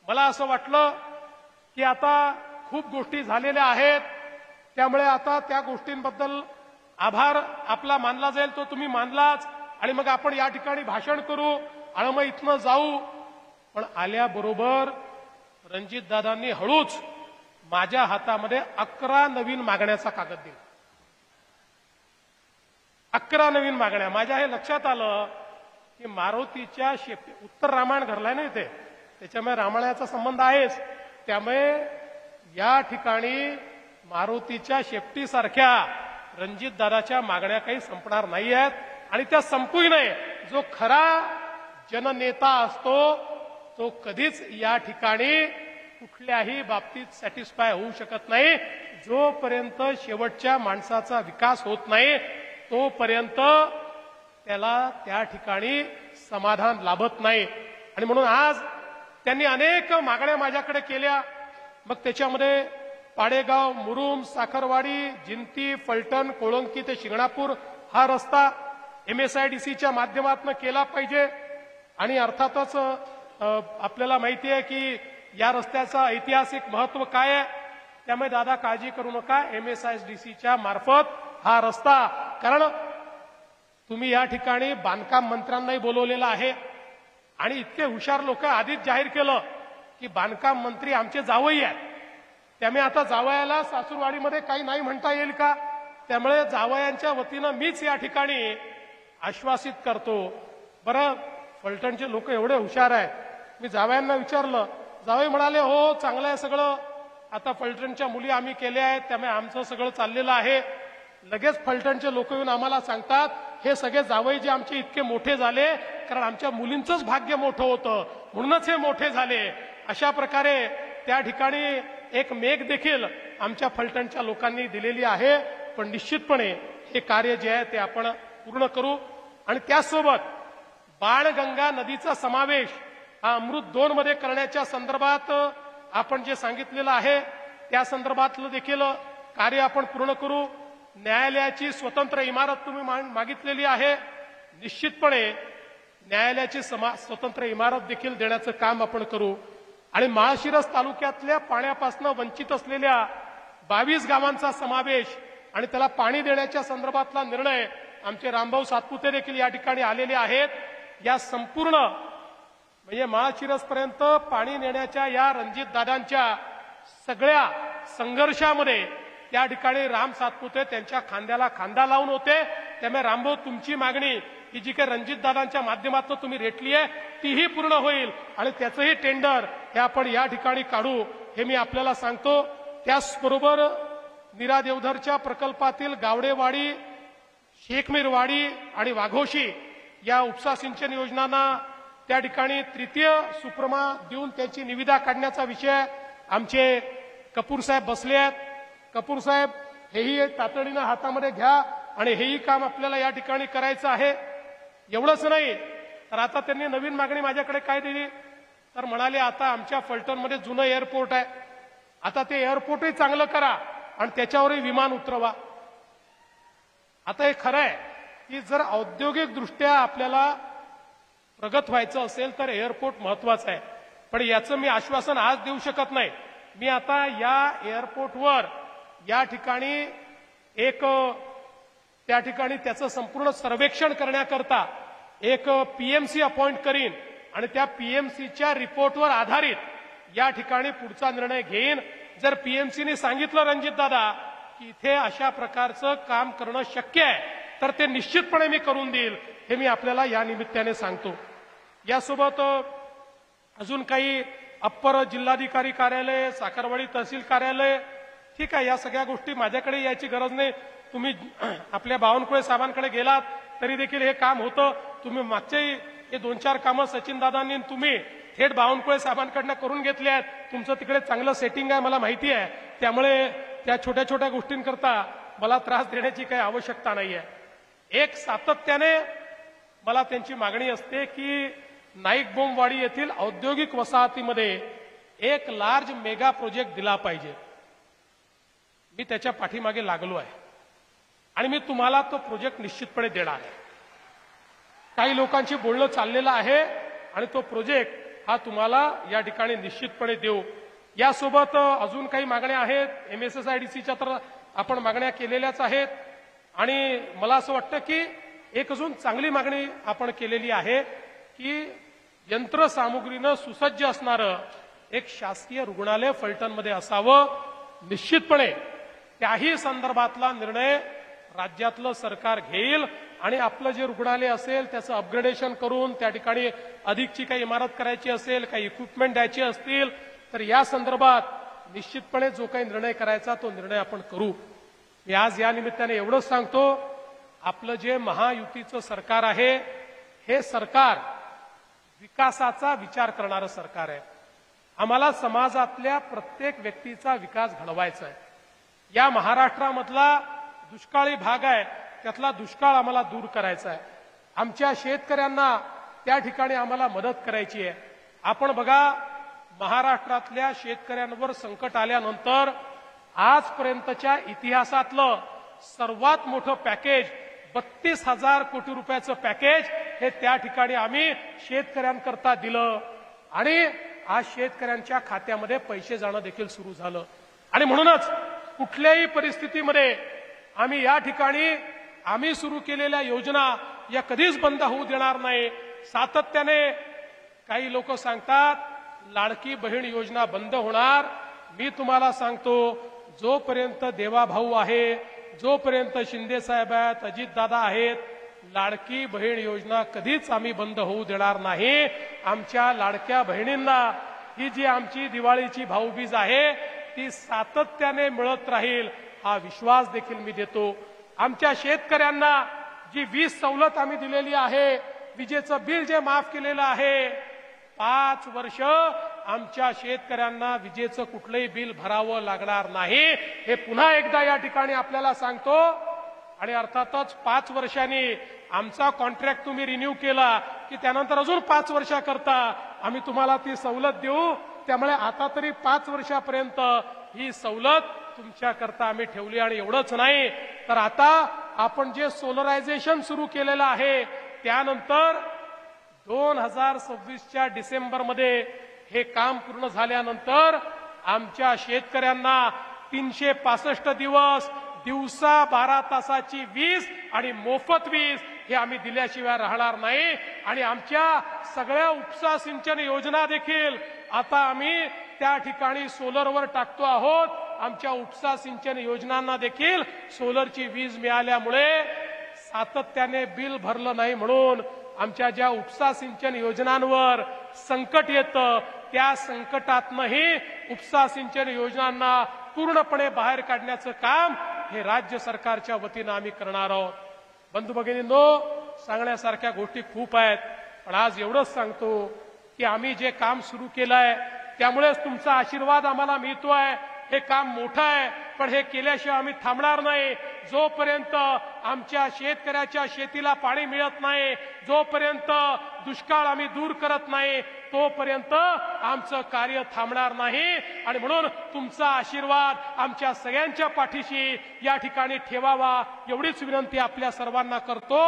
मला असं वाटलं की आता खूप गोष्टी झालेल्या आहेत, त्यामुळे आता त्या गोष्टींबद्दल आभार आपला मानला जाईल तो तुम्ही मानलाच, आणि मग आपण या ठिकाणी भाषण करू आणि मग इथनं जाऊ. पण आल्याबरोबर रणजितदादांनी हळूच माझ्या हातामध्ये 11 नवीन मागण्याचा कागद दिला. 11 नवीन मागण्या. माझ्या हे लक्षात आलं की मारुतीच्या शेपटी उत्तर रामायण घडलाय ना इथे, त्याच्यामुळे रामायणाचा संबंध आहेच. त्यामुळे या ठिकाणी मारुतीच्या शेपटीसारख्या रणजितदादाच्या मागण्या काही संपणार नाही आहेत आणि त्या संपूही नाही. जो खरा जननेता असतो तो कधीच या ठिकाणी कुठल्याही बाबतीत सॅटिस्फाय होऊ शकत नाही. जोपर्यंत शेवटच्या माणसाचा विकास होत नाही तोपर्यंत त्याला त्या ठिकाणी समाधान लाभत नाही. आणि म्हणून आज त्यांनी अनेक मागण्या माझ्याकडे केल्या. मग त्याच्यामध्ये पाडेगाव, मुरुम, साखरवाडी, जिंती, फलटण, कोळंकी ते शिंगणापूर हा रस्ता MSIDCच्या माध्यमातून केला पाहिजे. आणि अर्थातच आपल्याला माहिती आहे की या रस्त्याचं ऐतिहासिक महत्व काय आहे. त्यामुळे दादा काळजी करू नका, MSIDCच्या मार्फत हा रस्ता, कारण तुम्ही या ठिकाणी बांधकाम मंत्र्यांनाही बोलवलेलं आहे आणि इतके हुशार लोक आधीच जाहीर केलं की बांधकाम मंत्री आमचे जावई आहेत. त्यामुळे आता जावयाला सासूरवाडीमध्ये काही नाही म्हणता येईल का? त्यामुळे जावयांच्या वतीनं मीच या ठिकाणी आश्वासित करतो. बरं, फलटणचे लोक एवढे हुशार आहेत. मी जावयांना विचारलं, जावई म्हणाले हो चांगलं आहे सगळं, आता फलटणच्या मुली आम्ही केल्या आहेत त्यामुळे आमचं सगळं चाललेलं आहे. लगेच फलटणचे लोक येऊन आम्हाला सांगतात हे सगळे जावई जे आमचे इतके मोठे झाले कारण आमच्या मुलींचंच भाग्य मोठं होतं म्हणूनच हे मोठे झाले. अशा प्रकारे त्या ठिकाणी एक मेघ देखील आमच्या फलटणच्या लोकांनी दिलेली आहे. पण निश्चितपणे हे कार्य जे आहे ते आपण पूर्ण करू. आणि त्याचसोबत बाणगंगा नदीचा समावेश हा अमृत 2 मध्ये करण्याच्या संदर्भात आपण जे सांगितलेलं आहे त्या संदर्भातलं देखील कार्य आपण पूर्ण करू. न्यायालयाची स्वतंत्र इमारत तुम्ही मागितलेली आहे. निश्चितपणे न्यायालयाची स्वतंत्र इमारत देखील देण्याचं काम आपण करू. आणि माळशिरस तालुक्यातल्या पाण्यापासून वंचित असलेल्या 22 गावांचा समावेश आणि त्याला पाणी देण्याच्या संदर्भातला निर्णय आमचे रामभाऊ सातपुते देखील या ठिकाणी आलेले आहेत. या संपूर्ण म्हणजे माळशिरसपर्यंत पाणी नेण्याच्या या रणजितदादांच्या सगळ्या संघर्षामध्ये त्या ठिकाणी राम सातपुते त्यांच्या खांद्याला खांदा लावून होते. त्यामुळे रामभाऊ तुमची मागणी ही जी काही रणजितदादांच्या माध्यमातून तुम्ही रेटली आहे तीही पूर्ण होईल आणि त्याचंही टेंडर हे आपण या ठिकाणी काढू हे मी आपल्याला सांगतो. त्याचबरोबर नीरा देवधरच्या प्रकल्पातील गावडेवाडी, शेखमीरवाडी आणि वाघोशी या उपसा सिंचन योजनांना त्या ठिकाणी तृतीय सुप्रमा देऊन त्याची निविदा काढण्याचा विषय आमचे कपूर साहेब बसले आहेत. कपूर साहेब हेही तातडीनं हातामध्ये घ्या आणि हेही काम आपल्याला या ठिकाणी करायचं आहे. एवढंच नाही तर आता त्यांनी नवीन मागणी माझ्याकडे काय दिली तर म्हणाले आता आमच्या फलटणमध्ये जुनं एअरपोर्ट आहे, आता ते एअरपोर्टही चांगलं करा आणि त्याच्यावरही विमान उतरवा. आता हे खरं आहे की जर औद्योगिक दृष्ट्या आपल्याला प्रगत व्हायचं असेल तर एअरपोर्ट महत्वाचं आहे. पण याचं मी आश्वासन आज देऊ शकत नाही. मी आता या एअरपोर्टवर या ठिकाणी एक त्या ठिकाणी त्याचं संपूर्ण सर्वेक्षण करण्याकरता एक PMC अपॉइंट करीन आणि त्या PMCच्या रिपोर्टवर आधारित या ठिकाणी पुढचा निर्णय घेईन. जर PMCने सांगितलं रणजितदादा की इथे अशा प्रकारचं काम करणं शक्य आहे तर ते निश्चितपणे मी करून देईल हे मी आपल्याला या निमित्ताने सांगतो. यासोबत अजून काही अप्पर जिल्हाधिकारी कार्यालय, साखरवाडी तहसील कार्यालय, ठीक आहे, या सगळ्या गोष्टी माझ्याकडे यायची गरज नाही. तुम्ही आपल्या बावनकुळे साहेबांकडे गेलात तरी देखील हे काम होतं. तुम्ही मागच्याही हे 2-4 कामं सचिनदादांनी तुम्ही थेट बावनकुळे साहेबांकडनं करून घेतले आहेत. तुमचं तिकडे चांगलं सेटिंग आहे मला माहिती आहे. त्यामुळे त्या छोट्या छोट्या गोष्टींकरता मला त्रास देण्याची काही आवश्यकता नाही आहे. एक सातत्याने मला त्यांची मागणी असते की नाईक बोंबवाडी येथील औद्योगिक वसाहतीमध्ये एक लार्ज मेगा प्रोजेक्ट दिला पाहिजे. मी त्याच्या पाठीमागे लागलो आहे आणि मी तुम्हाला तो प्रोजेक्ट निश्चितपणे देणार आहे. काही लोकांशी बोलणं चाललेलं आहे आणि तो प्रोजेक्ट हा तुम्हाला या ठिकाणी निश्चितपणे देऊ। यासोबत अजून काही मागण्या आहेत, MSSIDCच्या तर आपण मागण्या केलेल्याच आहेत आणि मला असं वाटतं की एक अजून चांगली मागणी आपण केलेली आहे की यंत्रसामुग्रीनं सुसज्ज असणारं एक शासकीय रुग्णालय फलटणमध्ये असावं। निश्चितपणे त्याही संदर्भातला निर्णय राज्यातलं सरकार घेईल आणि आपलं जे रुग्णालय असेल त्याचं अपग्रेडेशन करून त्या ठिकाणी अधिकची काही इमारत करायची असेल, काही इक्विपमेंट द्यायची असतील तर या संदर्भात निश्चितपणे जो काही निर्णय करायचा तो निर्णय आपण करू। मी आज या निमित्ताने एवढंच सांगतो, आपलं जे महायुतीचं सरकार आहे हे सरकार विकासाचा विचार करणारं सरकार आहे। आम्हाला समाजातल्या प्रत्येक व्यक्तीचा विकास घडवायचा आहे। या महाराष्ट्रामधला दुष्काळी भाग आहे त्यातला दुष्काळ आम्हाला दूर करायचा आहे। आमच्या शेतकऱ्यांना त्या ठिकाणी आम्हाला मदत करायची आहे। आपण बघा, महाराष्ट्रातल्या शेतकऱ्यांवर संकट आल्यानंतर आजपर्यंतच्या इतिहासातलं सर्वात मोठं पॅकेज 32,000 कोटी रुपयाचं पॅकेज हे त्या ठिकाणी आम्ही शेतकऱ्यांकरता दिलं आणि आज शेतकऱ्यांच्या खात्यामध्ये पैसे जाणं देखील सुरू झालं। आणि म्हणूनच कुठल्याही परिस्थितीमध्ये आम्ही या ठिकाणी आम्ही सुरू केलेल्या योजना या कधीच बंद होऊ देणार नाही। सातत्याने काही लोक सांगतात लाडकी बहीण योजना बंद होणार, मी तुम्हाला सांगतो जोपर्यंत देवाभाऊ आहे, जोपर्यंत शिंदे साहेब आहेत, अजितदादा आहेत, लाडकी बहीण योजना कधीच आम्ही बंद होऊ देणार नाही। आमच्या लाडक्या बहिणींना ही जी आमची दिवाळीची भाऊबीज आहे ती सातत्याने मिळत राहील हा विश्वास देखील मी देतो। आमच्या शेतकऱ्यांना जी वीज सवलत आम्ही दिलेली आहे, विजेचं बिल जे माफ केलेलं आहे, 5 वर्ष आमच्या शेतकऱ्यांना विजेचं कुठलंही बिल भरावं लागणार नाही हे पुन्हा एकदा या ठिकाणी आपल्याला सांगतो। आणि अर्थातच 5 वर्षांनी आमचा कॉन्ट्रॅक्ट तुम्ही रिन्यू केला की त्यानंतर अजून 5 वर्षाकरता आम्ही तुम्हाला ती सवलत देऊ। त्यामुळे आता तरी 5 वर्षापर्यंत ही सवलत तुमच्याकरता आम्ही ठेवली। आणि एवढंच नाही तर आता आपण जे सोलरायझेशन सुरू केलेलं आहे त्यानंतर 2026च्या डिसेंबरमध्ये हे काम पूर्ण झाल्यानंतर आमच्या शेतकऱ्यांना 365 दिवस दिवसा 12 तासाची वीज आणि मोफत वीज हे आम्ही दिल्याशिवाय राहणार नाही। आणि आमच्या सगळ्या उपसा सिंचन योजना देखील आता आम्ही त्या ठिकाणी सोलरवर टाकतो आहोत। आमच्या उपसा सिंचन योजनांना देखील सोलरची वीज मिळाल्यामुळे सातत्याने बिल भरलं नाही म्हणून आमच्या ज्या उपसा सिंचन योजनांवर संकट येतं त्या संकटातनंही उपसा सिंचन योजनांना पूर्णपणे बाहेर काढण्याचं काम हे राज्य सरकारच्या वतीनं आम्ही करणार आहोत। बंधू भगिनींनो, सांगण्यासारख्या गोष्टी खूप आहेत पण आज एवढंच सांगतो की आम्ही जे काम सुरू केलंय त्यामुळेच तुमचा आशीर्वाद आम्हाला मिळतोय। हे काम मोठं आहे पण हे केल्याशिवाय आम्ही थांबणार नाही। जोपर्यंत आमच्या शेतकऱ्याच्या शेतीला पाणी मिळत नाही, जोपर्यंत दुष्काळ आम्ही दूर करत नाही तोपर्यंत आमचं कार्य थांबणार नाही। आणि म्हणून तुमचा आशीर्वाद आमच्या सगळ्यांच्या पाठीशी या ठिकाणी ठेवावा एवढीच विनंती आपल्या सर्वांना करतो।